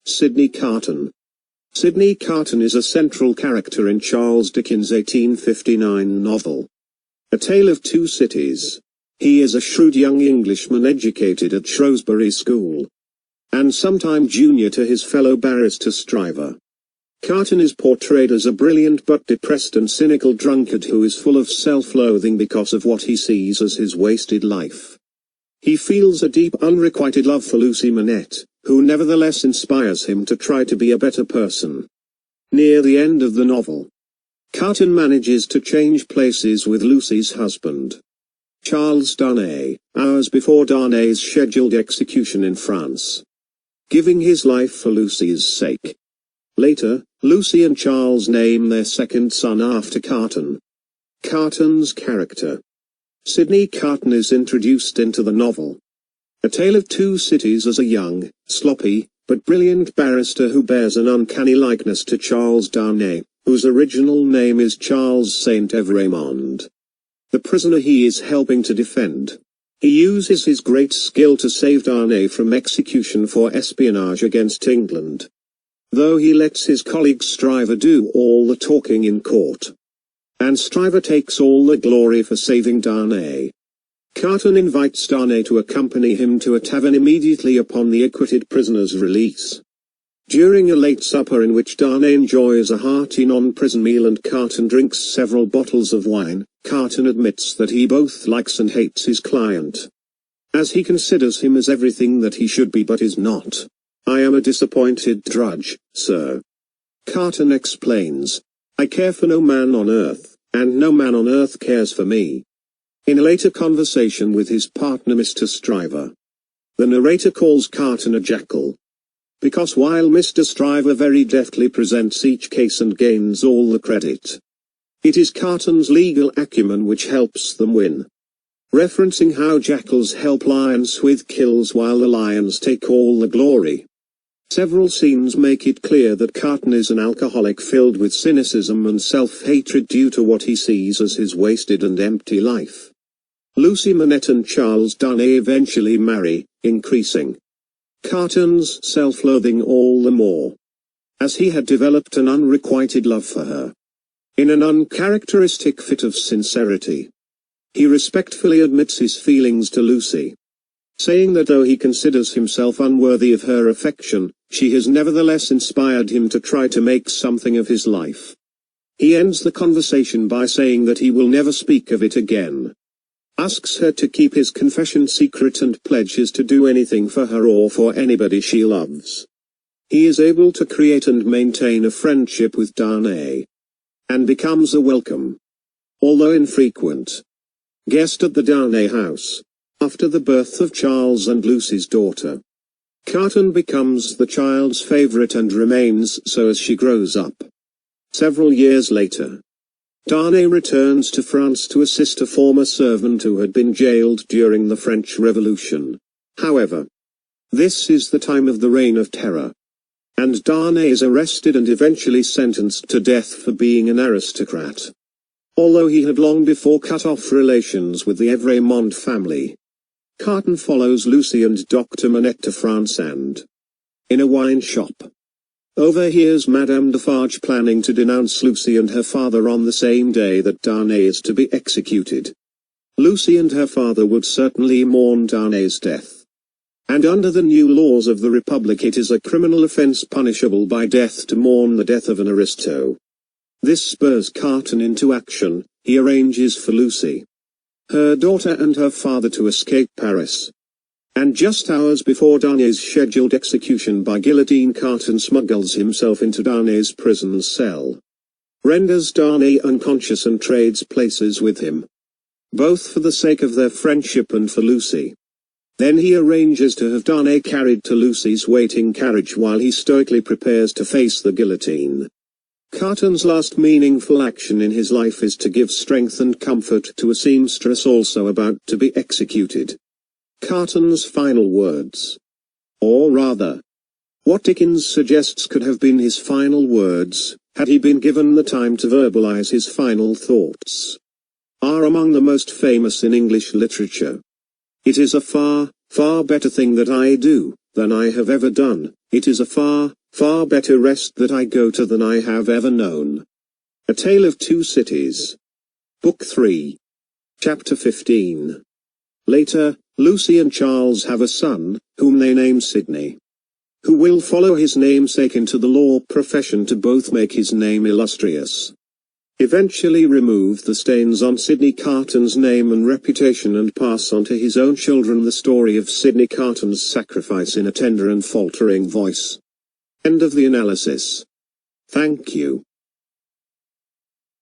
Sydney Carton. Sydney Carton is a central character in Charles Dickens' 1859 novel, A Tale of Two Cities. He is a shrewd young Englishman educated at Shrewsbury School, and sometime junior to his fellow barrister Stryver. Carton is portrayed as a brilliant but depressed and cynical drunkard who is full of self-loathing because of what he sees as his wasted life. He feels a deep unrequited love for Lucy Manette, who nevertheless inspires him to try to be a better person. Near the end of the novel, Carton manages to change places with Lucy's husband, Charles Dickens, hours before Dickens's scheduled execution in France, giving his life for Lucy's sake. Later, Lucy and Charles name their second son after Carton. Carton's character, Sydney Carton, is introduced into the novel A Tale of Two Cities as a young, sloppy, but brilliant barrister who bears an uncanny likeness to Charles Dickens, whose original name is Charles Saint Evremond, the prisoner he is helping to defend. He uses his great skill to save Dickens from execution for espionage against England, though he lets his colleague Stryver do all the talking in court, and Stryver takes all the glory for saving Dickens. Carton invites Dickens to accompany him to a tavern immediately upon the acquitted prisoner's release. During a late supper in which Dickens enjoys a hearty non-prison meal and Carton drinks several bottles of wine, Carton admits that he both likes and hates his client, as he considers him as everything that he should be but is not. "I am a disappointed drudge, sir," Carton explains. "I care for no man on earth, and no man on earth cares for me." In a later conversation with his partner Mr. Stryver, the narrator calls Carton a jackal, because while Mr. Stryver very deftly presents each case and gains all the credit, it is Carton's legal acumen which helps them win, referencing how jackals help lions with kills while the lions take all the glory. Several scenes make it clear that Carton is an alcoholic filled with cynicism and self-hatred due to what he sees as his wasted and empty life. Lucy Manette and Charles Dickens eventually marry, increasing Carton's self-loathing all the more, as he had developed an unrequited love for her. In an uncharacteristic fit of sincerity, he respectfully admits his feelings to Lucy, saying that though he considers himself unworthy of her affection, she has nevertheless inspired him to try to make something of his life. He ends the conversation by saying that he will never speak of it again, asks her to keep his confession secret and pledges to do anything for her or for anybody she loves. He is able to create and maintain a friendship with Dickens, and becomes a welcome, although infrequent, guest at the Dickens house. After the birth of Charles and Lucy's daughter, Carton becomes the child's favorite and remains so as she grows up. Several years later, Dickens returns to France to assist a former servant who had been jailed during the French Revolution. However, this is the time of the Reign of Terror, and Dickens is arrested and eventually sentenced to death for being an aristocrat. Although he had long before cut off relations with the Evremond family, Carton follows Lucy and Dr. Manette to France and, in a wine shop, overhears Madame Defarge planning to denounce Lucy and her father on the same day that Dickens is to be executed. Lucy and her father would certainly mourn Dickens's death, and under the new laws of the Republic it is a criminal offence punishable by death to mourn the death of an aristo. This spurs Carton into action. He arranges for Lucy, her daughter and her father to escape Paris, and just hours before Dickens's scheduled execution by guillotine, Carton smuggles himself into Dickens's prison cell, renders Dickens unconscious and trades places with him, both for the sake of their friendship and for Lucy. Then he arranges to have Dickens carried to Lucy's waiting carriage while he stoically prepares to face the guillotine. Carton's last meaningful action in his life is to give strength and comfort to a seamstress also about to be executed. Carton's final words, or rather, what Dickens suggests could have been his final words, had he been given the time to verbalize his final thoughts, are among the most famous in English literature. "It is a far, far better thing that I do, than I have ever done. It is a far, far better rest that I go to than I have ever known. A Tale of Two Cities. Book 3. Chapter 15. Later, Lucy and Charles have a son, whom they name Sidney, who will follow his namesake into the law profession to both make his name illustrious, eventually remove the stains on Sidney Carton's name and reputation, and pass on to his own children the story of Sidney Carton's sacrifice in a tender and faltering voice. End of the analysis. Thank you.